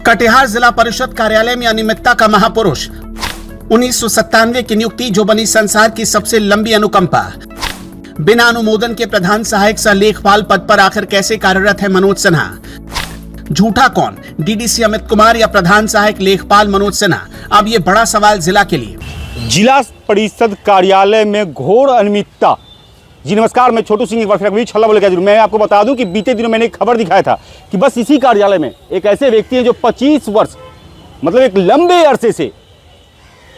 कटिहार जिला परिषद कार्यालय में अनियमितता का महापुरुष 1997 की नियुक्ति जो बनी संसार की सबसे लंबी अनुकंपा। बिना अनुमोदन के प्रधान सहायक सह लेखपाल पद पर आखिर कैसे कार्यरत है मनोज सिन्हा। झूठा कौन, डीडीसी अमित कुमार या प्रधान सहायक लेखपाल मनोज सिन्हा? अब ये बड़ा सवाल जिला के लिए। जिला परिषद कार्यालय में घोर अनियमितता। जी नमस्कार, मैं छोटू सिंह एक बार फिर छल्ला बोले क्या मैं आपको बता दूं कि बीते दिनों मैंने एक खबर दिखाया था कि बस इसी कार्यालय में एक ऐसे व्यक्ति हैं जो 25 वर्ष मतलब एक लंबे अरसे से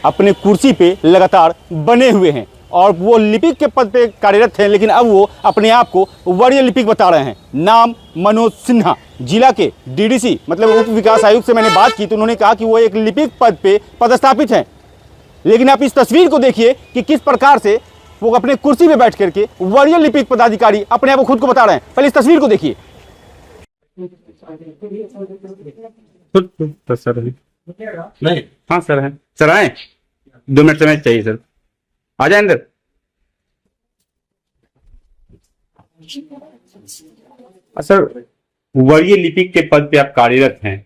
अपने कुर्सी पे लगातार बने हुए हैं और वो लिपिक के पद पे कार्यरत थे, लेकिन अब वो अपने आप को वरीय लिपिक बता रहे हैं। नाम मनोज सिन्हा। जिला के डीडीसी मतलब उप विकास आयुक्त से मैंने बात की तो उन्होंने कहा कि वो एक लिपिक पद पे पदस्थापित हैं, लेकिन आप इस तस्वीर को देखिए कि किस प्रकार से वो अपने कुर्सी पे बैठ करके वरीय लिपिक पदाधिकारी अपने आप को खुद को बता रहे हैं। पहले इस तस्वीर को देखिए। नहीं, हाँ सर है, सर आए 2 मिनट समय चाहिए सर, आ जाए अंदर। सर वरीय लिपिक के पद पे आप कार्यरत हैं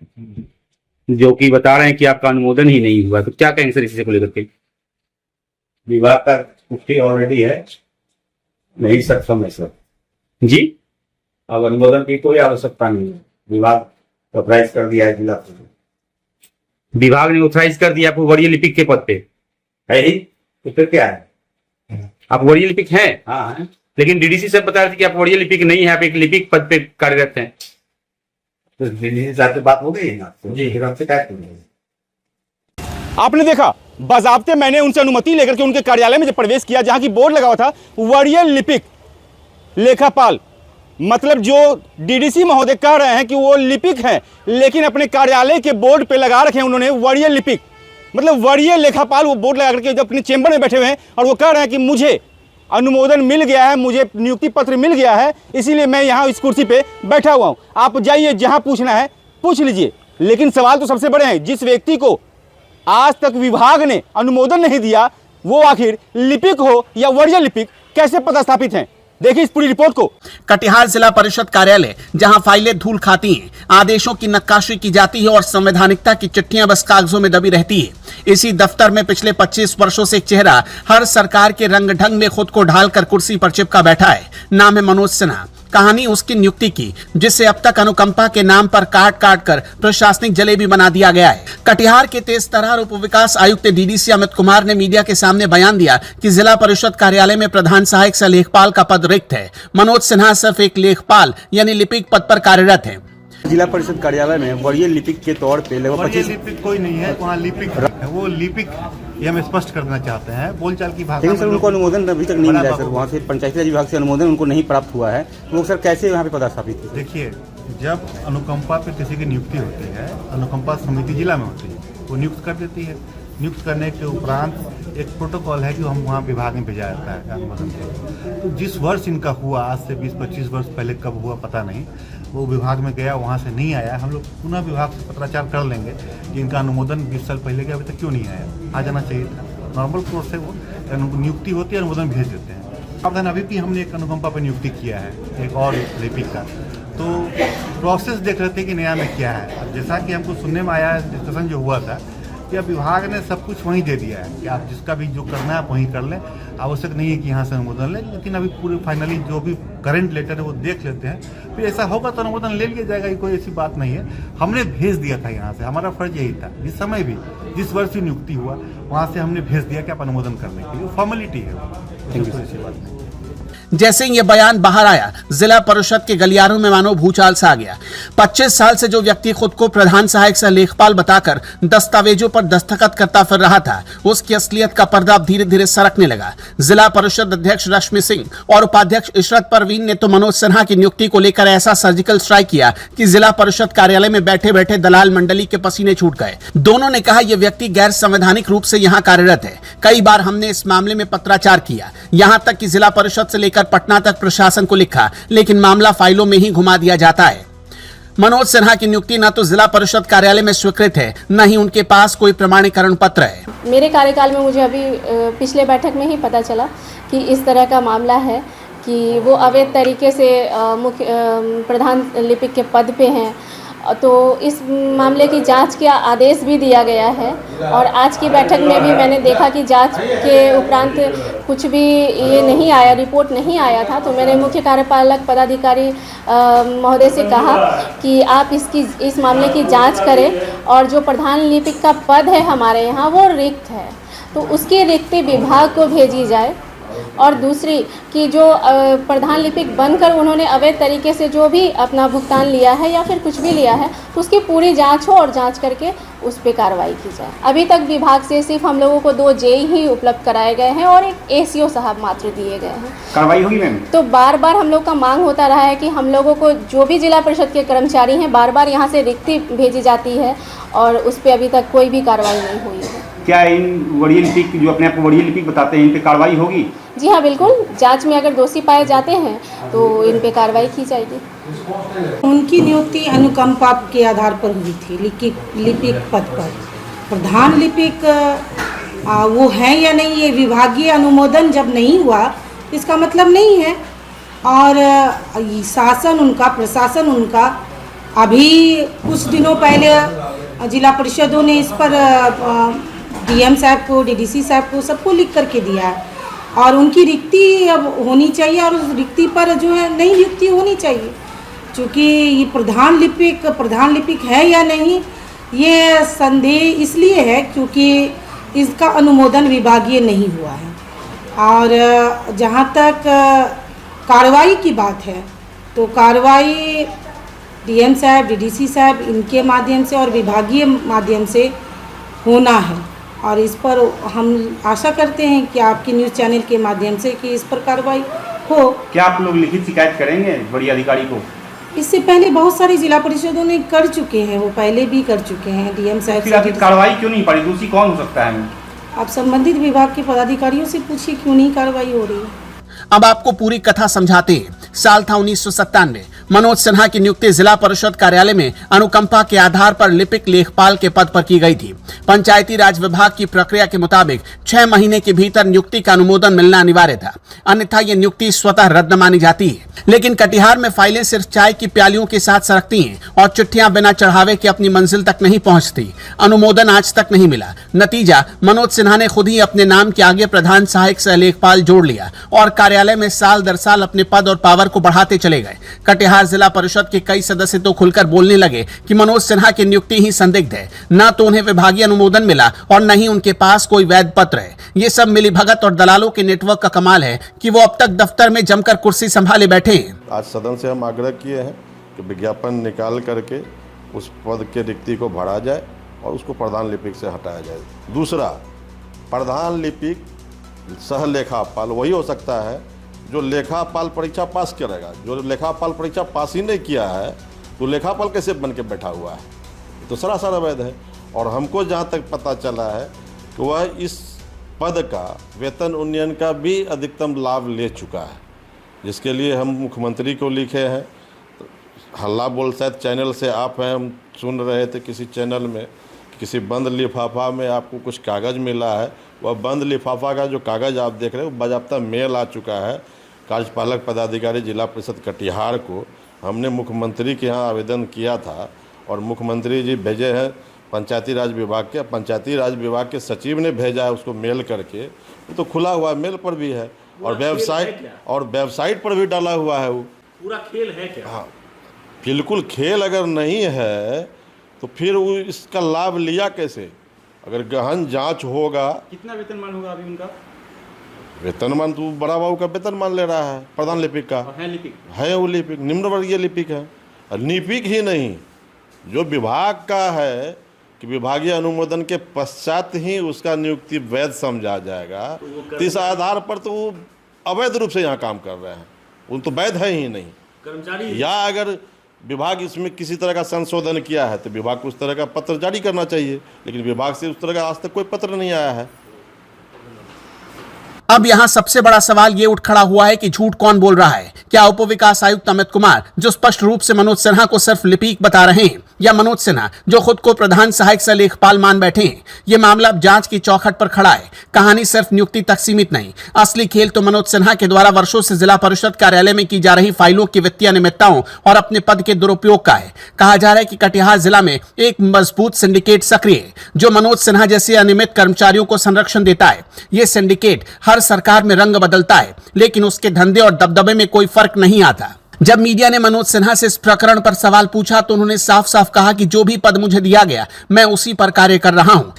जो कि बता रहे हैं कि आपका अनुमोदन ही नहीं हुआ, तो क्या कहेंगे सर इसी को लेकर के? विभाग का पुष्टि ऑलरेडी है, नहीं सक्षम है सर जी। अब अनुमोदन की कोई आवश्यकता नहीं है। विभाग ऑथराइज कर दिया है जिला परिषद। विभाग ने ऑथराइज कर दिया आपको वरीय लिपिक के पद पे है ही तो फिर क्या है? आप वरीय लिपिक हैं। हाँ है, लेकिन डीडीसी साहब बता रहे थे कि आप वरीय लिपिक नहीं है, आप एक लिपिक पद पे कार्यरत हैं। तो डीडीसी साहब से बात हो गई ना जी, फिर हमसे क्या करेंगे? आपने देखा बाजाब्ते मैंने उनसे अनुमति लेकर के उनके कार्यालय में जब प्रवेश किया जहां की बोर्ड लगा हुआ था वरीय लिपिक लेखापाल, मतलब जो डीडीसी महोदय कह रहे हैं कि वो लिपिक हैं, लेकिन अपने कार्यालय के बोर्ड पे लगा रखे हैं उन्होंने वरीय लिपिक मतलब वरीय लेखापाल। वो बोर्ड लगा करके जब अपने चेंबर में बैठे हुए हैं और वो कह रहे हैं कि मुझे अनुमोदन मिल गया है, मुझे नियुक्ति पत्र मिल गया है, इसीलिए मैं यहाँ इस कुर्सी पे बैठा हुआ हूँ। आप जाइए, जहाँ पूछना है पूछ लीजिए। लेकिन सवाल तो सबसे बड़े हैं, जिस व्यक्ति को आज तक विभाग ने अनुमोदन नहीं दिया वो आखिर लिपिक हो या वरीय लिपिक कैसे पदस्थापित हैं? देखिए इस पूरी रिपोर्ट को। कटिहार जिला परिषद कार्यालय, जहां फाइलें धूल खाती हैं, आदेशों की नक्काशी की जाती है और संवैधानिकता की चिट्ठियां बस कागजों में दबी रहती है। इसी दफ्तर में पिछले 25 वर्षों से एक चेहरा हर सरकार के रंग ढंग में खुद को ढालकर कुर्सी पर चिपका बैठा है। नाम है मनोज सिन्हा। कहानी उसकी नियुक्ति की, जिसे अब तक अनुकंपा के नाम पर काट काट कर प्रशासनिक जलेबी बना दिया गया है। कटिहार के तेज तर्रार उप विकास आयुक्त डीडीसी अमित कुमार ने मीडिया के सामने बयान दिया कि जिला परिषद कार्यालय में प्रधान सहायक सह लेखपाल का पद रिक्त है। मनोज सिन्हा सिर्फ एक लेखपाल यानी लिपिक पद पर कार्यरत है। जिला परिषद कार्यालय में वरीय लिपिक के तौर पे लगभग 25 लिपिक कोई नहीं है, वहाँ लिपिक है, वो लिपिक ये हम स्पष्ट करना चाहते हैं बोलचाल की भाषा। लेकिन सर उनको अनुमोदन अभी तक नहीं मिला है सर, वहाँ से पंचायती राज विभाग से अनुमोदन उनको नहीं प्राप्त हुआ है। लोग सर कैसे यहाँ पे पदस्थापित थे? देखिए, जब अनुकंपा पे किसी की नियुक्ति होती है, अनुकंपा समिति जिला में होती है, वो नियुक्त कर देती है। नियुक्त करने के उपरांत एक प्रोटोकॉल है कि हम वहाँ विभाग में भेजा जाता है अनुमोदन के। तो जिस वर्ष इनका हुआ, आज से 20-25 वर्ष पहले कब हुआ पता नहीं, वो विभाग में गया, वहाँ से नहीं आया। हम लोग पुनः विभाग से पत्राचार कर लेंगे कि इनका अनुमोदन 20 साल पहले गया, अभी तक क्यों नहीं आया, आ जाना चाहिए था। नॉर्मल कोर्स से वो नियुक्ति होती है, अनुमोदन भेज देते हैं। अब अभी भी हमने एक अनुकंपा पर नियुक्ति किया है, एक और लिपिक का, तो प्रोसेस देख रहे थे कि नया में क्या है। अब जैसा कि हमको सुनने में आया, डिस्कशन जो हुआ था कि अब विभाग ने सब कुछ वहीं दे दिया है कि आप जिसका भी जो करना है आप वहीं कर लें, आवश्यक नहीं है कि यहाँ से अनुमोदन लें। लेकिन अभी पूरे फाइनली जो भी करंट लेटर है वो देख लेते हैं, फिर ऐसा होगा तो अनुमोदन ले लिया जाएगा, ये कोई ऐसी बात नहीं है। हमने भेज दिया था यहाँ से, हमारा फर्ज यही था, जिस समय भी जिस वर्ष भी नियुक्ति हुआ वहाँ से हमने भेज दिया कि आप अनुमोदन करने के लिए, फॉर्मेलिटी है, कोई ऐसी बात नहीं। जैसे ये बयान बाहर आया, जिला परिषद के गलियारों में मानो भूचाल सा आ गया। 25 साल से जो व्यक्ति खुद को प्रधान सहायक सह लेखपाल बताकर दस्तावेजों पर दस्तखत करता फिर रहा था, उसकी असलियत का पर्दा अब धीरे धीरे सरकने लगा। जिला परिषद अध्यक्ष रश्मि सिंह और उपाध्यक्ष इशरत परवीन ने तो मनोज सिन्हा की नियुक्ति को लेकर ऐसा सर्जिकल स्ट्राइक किया कि जिला परिषद कार्यालय में बैठे बैठे दलाल मंडली के पसीने छूट गए। दोनों ने कहा यह व्यक्ति गैर संवैधानिक रूप से यहाँ कार्यरत है। कई बार हमने इस मामले में पत्राचार किया, यहाँ तक कि जिला परिषद से लेकर पटना तक प्रशासन को लिखा, लेकिन मामला फाइलों में ही घुमा दिया जाता है। मनोज सिन्हा की नियुक्ति न तो जिला परिषद कार्यालय में स्वीकृत है, न ही उनके पास कोई प्रमाणीकरण पत्र है। मेरे कार्यकाल में मुझे अभी पिछले बैठक में ही पता चला कि इस तरह का मामला है कि वो अवैध तरीके से मुख्य प्रधान लिपिक के पद पे हैं तो इस मामले की जांच का आदेश भी दिया गया है। और आज की बैठक में भी मैंने देखा कि जांच के उपरांत कुछ भी ये नहीं आया, रिपोर्ट नहीं आया था। तो मैंने मुख्य कार्यपालक पदाधिकारी महोदय से कहा कि आप इस मामले की जांच करें और जो प्रधान लिपिक का पद है हमारे यहाँ वो रिक्त है, तो उसकी रिक्ति विभाग को भेजी जाए। और दूसरी कि जो प्रधान लिपिक बनकर उन्होंने अवैध तरीके से जो भी अपना भुगतान लिया है या फिर कुछ भी लिया है, तो उसकी पूरी जांच हो और जांच करके उस पर कार्रवाई की जाए। अभी तक विभाग से सिर्फ हम लोगों को 2 जेई ही उपलब्ध कराए गए हैं और एक एसीओ साहब मात्र दिए गए हैं। कार्रवाई होगी मैम? तो बार बार हम लोग का मांग होता रहा है कि हम लोगों को जो भी जिला परिषद के कर्मचारी हैं बार बार यहाँ से रिक्ति भेजी जाती है और उस पर अभी तक कोई भी कार्रवाई नहीं हुई है। क्या इन वरीय लिपिक जो अपने आप को वरीय लिपिक बताते हैं इन पे कार्रवाई होगी? जी हाँ, बिल्कुल। जांच में अगर दोषी पाए जाते हैं तो इन पे कार्रवाई की जाएगी। उनकी नियुक्ति अनुकंपा के आधार पर हुई थी लिपिक पद पर। प्रधान लिपिक वो हैं या नहीं, ये विभागीय अनुमोदन जब नहीं हुआ इसका मतलब नहीं है। और शासन उनका, प्रशासन उनका, अभी कुछ दिनों पहले जिला परिषदों ने इस पर डीएम साहब को, डीडीसी साहब को, सबको लिख करके दिया है। और उनकी रिक्ति अब होनी चाहिए और उस रिक्ति पर जो है नई नियुक्ति होनी चाहिए। क्योंकि ये प्रधान लिपिक है या नहीं, ये संदेह इसलिए है क्योंकि इसका अनुमोदन विभागीय नहीं हुआ है। और जहाँ तक कार्रवाई की बात है तो कार्रवाई डीएम साहब, डीडीसी साहब इनके माध्यम से और विभागीय माध्यम से होना है। और इस पर हम आशा करते हैं कि आपके न्यूज़ चैनल के माध्यम से कि इस पर कार्रवाई हो। क्या आप लोग लिखित शिकायत करेंगे बड़ी अधिकारी को? इससे पहले बहुत सारी जिला परिषदों ने कर चुके हैं, वो पहले भी कर चुके हैं। डीएम साहब से कार्रवाई क्यों नहीं पड़ी? दूसरी कौन हो सकता है? आप संबंधित विभाग के पदाधिकारियों से पूछिए क्यों नहीं कार्रवाई हो रही है। अब आपको पूरी कथा समझाते हैं। साल था 1997। मनोज सिन्हा की नियुक्ति जिला परिषद कार्यालय में अनुकंपा के आधार पर लिपिक लेखपाल के पद पर की गई थी। पंचायती राज विभाग की प्रक्रिया के मुताबिक 6 महीने के भीतर नियुक्ति का अनुमोदन मिलना अनिवार्य था, अन्यथा यह नियुक्ति स्वतः रद्द मानी जाती है। लेकिन कटिहार में फाइलें सिर्फ चाय की प्यालियों के साथ सरकती हैं और चिट्ठियां बिना चढ़ावे के अपनी मंजिल तक नहीं पहुंचती। अनुमोदन आज तक नहीं मिला। नतीजा, मनोज सिन्हा ने खुद ही अपने नाम के आगे प्रधान सहायक सह लेखपाल जोड़ लिया और कार्यालय में साल दर साल अपने पद और पावर को बढ़ाते चले गए। कटिहार जिला परिषद के कई सदस्य तो खुलकर बोलने लगे कि मनोज सिन्हा की नियुक्ति ही संदिग्ध है। न तो उन्हें विभागीय अनुमोदन मिला और न ही उनके पास कोई वैध पत्र है। ये सब मिलीभगत और दलालों के नेटवर्क का कमाल है कि वो अब तक दफ्तर में जमकर कुर्सी संभाले बैठे हैं। आज सदन से हम आग्रह किए हैं कि विज्ञापन निकाल करके उस पद के रिक्ति को भरा जाए और उसको प्रधान लिपिक से हटाया जाए। दूसरा, प्रधान लिपिक सह लेखापाल वही हो सकता है जो लेखापाल परीक्षा पास करेगा। जो लेखापाल परीक्षा पास ही नहीं किया है तो लेखापाल कैसे बन के बैठा हुआ है? तो सरासर अवैध है। और हमको जहाँ तक पता चला है कि वह इस पद का वेतन उन्नयन का भी अधिकतम लाभ ले चुका है, जिसके लिए हम मुख्यमंत्री को लिखे हैं। हल्ला बोल शायद चैनल से आप हैं, हम सुन रहे थे किसी चैनल में किसी बंद लिफाफा में आपको कुछ कागज़ मिला है। वह बंद लिफाफा का जो कागज़ आप देख रहे हैं वो बाज़ाब्ता मेल आ चुका है कार्यपालक पदाधिकारी जिला परिषद कटिहार को। हमने मुख्यमंत्री के यहाँ आवेदन किया था और मुख्यमंत्री जी भेजे हैं पंचायती राज विभाग के। पंचायती राज विभाग के सचिव ने भेजा है उसको मेल करके, तो खुला हुआ मेल पर भी है और वेबसाइट पर भी डाला हुआ है। वो पूरा खेल है क्या? हाँ, बिल्कुल खेल अगर नहीं है तो फिर वो इसका लाभ लिया कैसे? अगर गहन जांच होगा। कितना वेतनमान होगा अभी उनका? वेतनमान तो बड़ा बाबू का वेतनमान ले रहा है प्रधान लिपिक का। है लिपिक? है वो लिपिक, निम्न वर्गीय लिपिक है। और लिपिक ही नहीं, जो विभाग का है कि विभागीय अनुमोदन के पश्चात ही उसका नियुक्ति वैध समझा जाएगा, तो इस आधार पर तो वो अवैध रूप से यहाँ काम कर रहे हैं। उन तो वैध है ही नहीं कर्मचारी। या अगर विभाग इसमें किसी तरह का संशोधन किया है तो विभाग को उस तरह का पत्र जारी करना चाहिए, लेकिन विभाग से उस तरह का आज तक कोई पत्र नहीं आया है। अब यहाँ सबसे बड़ा सवाल ये उठ खड़ा हुआ है कि झूठ कौन बोल रहा है। क्या उप विकास आयुक्त अमित कुमार, जो स्पष्ट रूप से मनोज सिन्हा को सिर्फ लिपिक बता रहे हैं, या मनोज सिन्हा, जो खुद को प्रधान सहायक सह लेखपाल मान बैठे हैं? ये मामला अब जांच की चौखट पर खड़ा है। कहानी सिर्फ नियुक्ति तक सीमित नहीं, असली खेल तो मनोज सिन्हा के द्वारा वर्षों से जिला परिषद कार्यालय में की जा रही फाइलों की वित्तीय अनियमितताओं और अपने पद के दुरुपयोग का है। कहा जा रहा है कि कटिहार जिला में एक मजबूत सिंडिकेट सक्रिय है, जो मनोज सिन्हा जैसे अनियमित कर्मचारियों को संरक्षण देता है। ये सिंडिकेट हर सरकार में रंग बदलता है, लेकिन उसके धंधे और दबदबे में कोई फर्क नहीं आता। जब मीडिया ने मनोज सिन्हा से इस प्रकरण पर सवाल पूछा तो उन्होंने साफ साफ कहा कि जो भी पद मुझे दिया गया मैं उसी पर कार्य कर रहा हूं।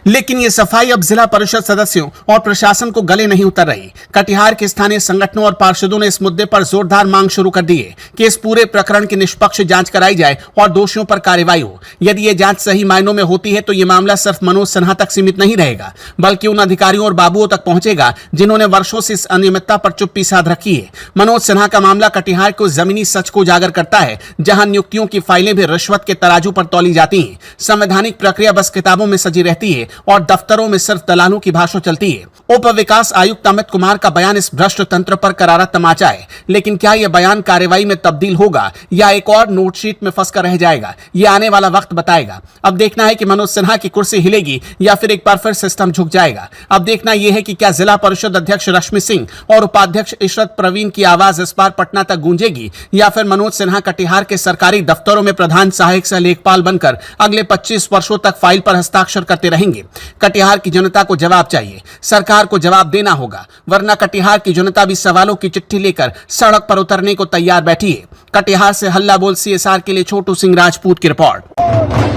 लेकिन ये सफाई अब जिला परिषद सदस्यों और प्रशासन को गले नहीं उतर रही। कटिहार के स्थानीय संगठनों और पार्षदों ने इस मुद्दे पर जोरदार मांग शुरू कर दी है कि इस पूरे प्रकरण की निष्पक्ष जांच कराई जाए और दोषियों पर कार्रवाई हो। यदि ये जांच सही मायनों में होती है तो ये मामला सिर्फ मनोज सिन्हा तक सीमित नहीं रहेगा, बल्कि उन अधिकारियों और बाबुओं तक पहुंचेगा जिन्होंने वर्षों से इस अनियमितता पर चुप्पी साध रखी है। मनोज सिन्हा का मामला कटिहार को जमीनी सच को उजागर करता है, जहां नियुक्तियों की फाइलें भी रिश्वत के तराजू पर तौली जाती हैं। संवैधानिक प्रक्रिया बस किताबों में सजी रहती है और दफ्तरों में सिर्फ दलालों की भाषा चलती है। उप विकास आयुक्त अमित कुमार का बयान इस भ्रष्ट तंत्र पर करारा तमाचा है, लेकिन क्या यह बयान कार्रवाई में तब्दील होगा या एक और नोटशीट में फंसकर रह जाएगा, यह आने वाला वक्त बताएगा। अब देखना है कि मनोज सिन्हा की कुर्सी हिलेगी या फिर एक बार फिर सिस्टम झुक जाएगा। अब देखना यह है कि क्या जिला परिषद अध्यक्ष रश्मि सिंह और उपाध्यक्ष इशरत प्रवीण की आवाज इस बार पटना तक गूंजेगी, या फिर मनोज सिन्हा कटिहार के सरकारी दफ्तरों में प्रधान सहायक सह लेखपाल बनकर अगले 25 वर्षों तक फाइल पर हस्ताक्षर करते रहेंगे। कटिहार की जनता को जवाब चाहिए, सरकार को जवाब देना होगा, वरना कटिहार की जनता भी सवालों की चिट्ठी लेकर सड़क पर उतरने को तैयार बैठी है। कटिहार से हल्ला बोल CSR के लिए छोटू सिंह राजपूत की रिपोर्ट।